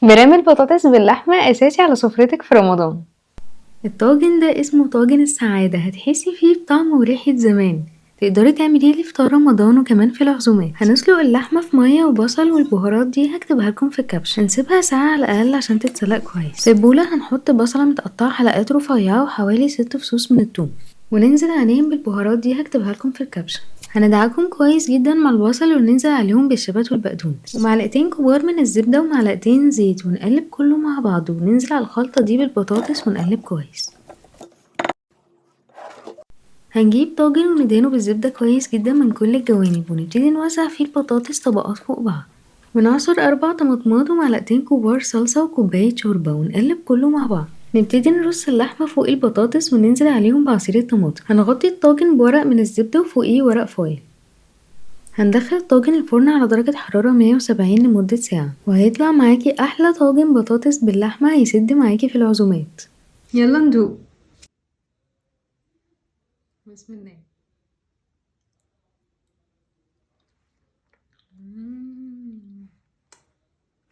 بنعمل بطاطس باللحمة أساسي على سفرتك في رمضان. الطاجن ده اسمه طاجن السعادة، هتحسي فيه بطعم وريحة زمان. تقدري تعمليه لفطار رمضان وكمان في العزومات. هنسلق اللحمة في مية وبصل، والبهارات دي هكتبها لكم في الكبش. هنسيبها ساعة على الأقل عشان تتسلق كويس. في البولة هنحط بصلة متقطعة حلقات رفيعة وحوالي 6 فصوص من الثوم، وننزل عليهم بالبهارات دي هكتبها لكم في الكبش. هندعكم كويس جدا مع البصل وننزل عليهم بالشبت والبقدونس ومعلقتين كبار من الزبدة ومعلقتين زيت، ونقلب كله مع بعض وننزل على الخلطة دي بالبطاطس ونقلب كويس. هنجيب طاجن وندهنه بالزبدة كويس جدا من كل الجوانب، ونبتدي نوزع فيه البطاطس طبقات فوق بعض، ونعصر 4 طماطمات ومعلقتين كبار صلصة وكوباية شوربة ونقلب كله مع بعض. نبتدي نرص اللحمة فوق البطاطس وننزل عليهم بعصير الطماطم. هنغطي الطاجن بورق من الزبدة وفوقيه ورق فويل. هندخل الطاجن الفرن على درجة حرارة 170 لمدة ساعة، وهيطلع معاكي أحلى طاجن بطاطس باللحمة هيسد معاكي في العزومات. يلا ندوق. بسم الله.